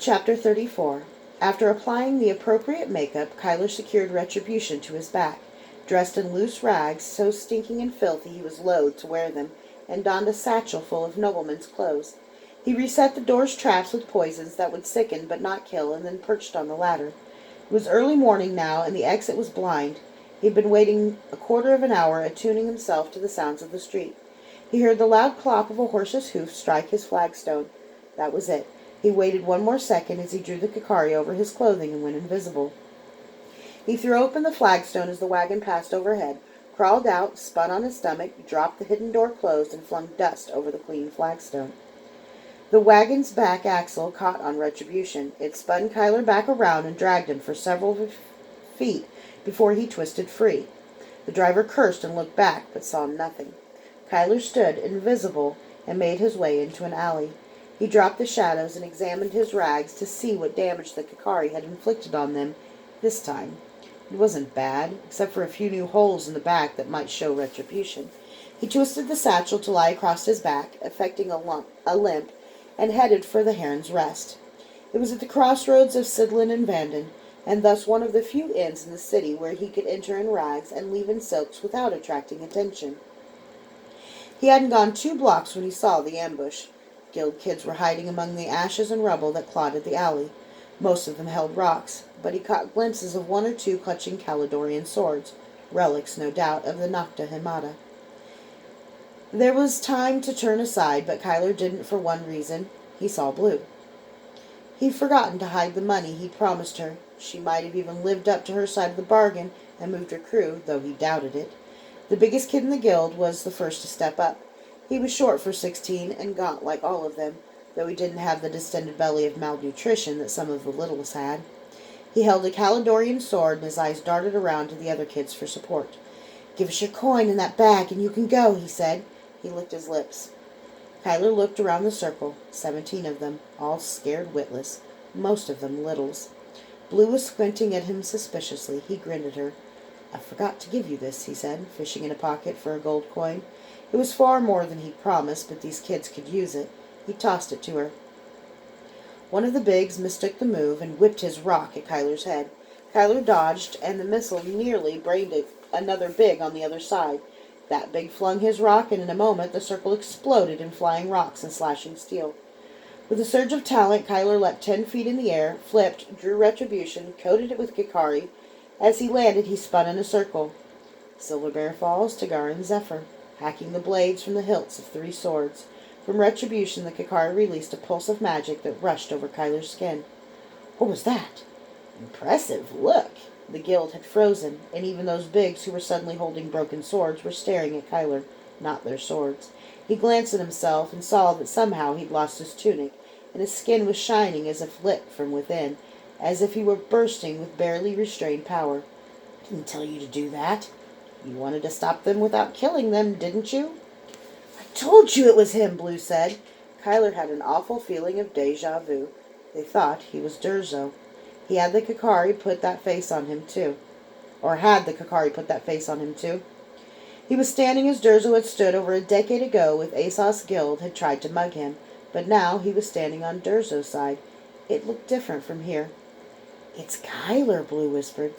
Chapter 34. After applying the appropriate makeup, Kyler secured retribution to his back, dressed in loose rags, so stinking and filthy he was loath to wear them, and donned a satchel full of noblemen's clothes. He reset the door's traps with poisons that would sicken but not kill, and then perched on the ladder. It was early morning now, and the exit was blind. He had been waiting a quarter of an hour, attuning himself to the sounds of the street. He heard the loud clop of a horse's hoof strike his flagstone. That was it. He waited one more second as he drew the Kikari over his clothing and went invisible. He threw open the flagstone as the wagon passed overhead, crawled out, spun on his stomach, dropped the hidden door closed, and flung dust over the clean flagstone. The wagon's back axle caught on retribution. It spun Kyler back around and dragged him for several feet before he twisted free. The driver cursed and looked back, but saw nothing. Kyler stood invisible and made his way into an alley. He dropped the shadows and examined his rags to see what damage the Kikari had inflicted on them this time. It wasn't bad, except for a few new holes in the back that might show retribution. He twisted the satchel to lie across his back, effecting a limp, and headed for the Heron's Rest. It was at the crossroads of Sidlin and Vanden, and thus one of the few inns in the city where he could enter in rags and leave in silks without attracting attention. He hadn't gone 2 blocks when he saw the ambush. Guild kids were hiding among the ashes and rubble that clotted the alley. Most of them held rocks, but he caught glimpses of 1 or 2 clutching Caledonian swords, relics, no doubt, of the Nocta Himata. There was time to turn aside, but Kyler didn't for one reason. He saw Blue. He'd forgotten to hide the money he'd promised her. She might have even lived up to her side of the bargain and moved her crew, though he doubted it. The biggest kid in the guild was the first to step up. He was short for 16 and gaunt like all of them, though he didn't have the distended belly of malnutrition that some of the littles had. He held a Caledonian sword, and his eyes darted around to the other kids for support. "Give us your coin in that bag, and you can go," he said. He licked his lips. Kyler looked around the circle, 17 of them, all scared witless, most of them littles. Blue was squinting at him suspiciously. He grinned at her. "I forgot to give you this," he said, fishing in a pocket for a gold coin. It was far more than he'd promised, but these kids could use it. He tossed it to her. One of the bigs mistook the move and whipped his rock at Kyler's head. Kyler dodged, and the missile nearly brained another big on the other side. That big flung his rock, and in a moment the circle exploded in flying rocks and slashing steel. With a surge of talent, Kyler leapt 10 feet in the air, flipped, drew retribution, coated it with Kikari. As he landed, he spun in a circle. Silverbear Falls, Tagara, and Zephyr, hacking the blades from the hilts of 3 swords. From retribution, the Kikari released a pulse of magic that rushed over Kyler's skin. What was that? Impressive, look! The guild had frozen, and even those bigs who were suddenly holding broken swords were staring at Kyler, not their swords. He glanced at himself and saw that somehow he'd lost his tunic, and his skin was shining as if lit from within, as if he were bursting with barely restrained power. "I didn't tell you to do that. You wanted to stop them without killing them, didn't you?" "I told you it was him," Blue said. Kyler had an awful feeling of déjà vu. They thought he was Durzo. He had the Kikari put that face on him, too. Or had the Kikari put that face on him, too. He was standing as Durzo had stood over a decade ago if Asos Guild had tried to mug him, but now he was standing on Durzo's side. It looked different from here. "It's Kyler," Blue whispered.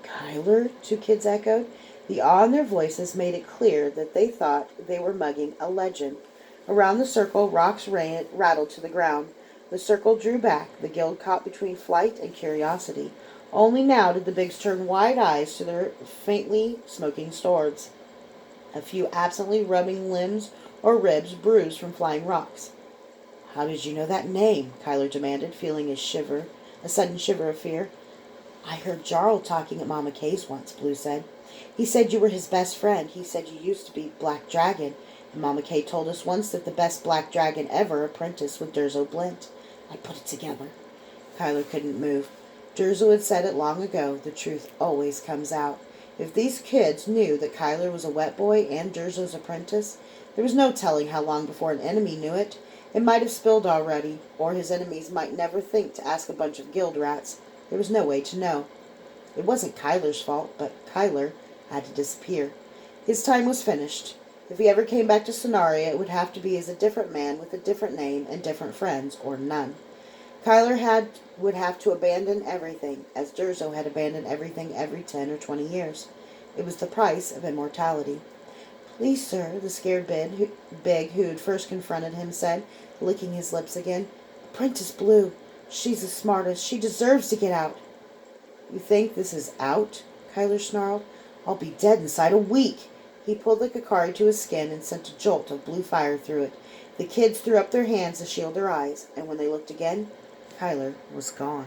"Kyler?" 2 kids echoed. The awe in their voices made it clear that they thought they were mugging a legend. Around the circle, rocks rattled to the ground. The circle drew back, the guild caught between flight and curiosity. Only now did the bigs turn wide eyes to their faintly smoking swords. A few absently rubbing limbs or ribs bruised from flying rocks. "How did you know that name?" Kyler demanded, feeling a sudden shiver of fear. "I heard Jarl talking at Mama Kay's once," Blue said. "He said you were his best friend. He said you used to be Black Dragon. And Mama Kay told us once that the best Black Dragon ever apprenticed with Durzo Blint. I put it together." Kyler couldn't move. Durzo had said it long ago. The truth always comes out. If these kids knew that Kyler was a wet boy and Durzo's apprentice, there was no telling how long before an enemy knew it. It might have spilled already, or his enemies might never think to ask a bunch of guild rats. There was no way to know. It wasn't Kyler's fault, but Kyler had to disappear. His time was finished. If he ever came back to Sonaria, it would have to be as a different man with a different name and different friends, or none. would have to abandon everything, as Durzo had abandoned everything every 10 or 20 years. It was the price of immortality. Please, sir, the scared Big, who had first confronted him, said, licking his lips again. Apprentice Blue. She's the smartest. She deserves to get out. You think this is out? Kyler snarled. I'll be dead inside a week. He pulled the Kakari to his skin and sent a jolt of blue fire through it. The kids threw up their hands to shield their eyes, and when they looked again, Kyler was gone.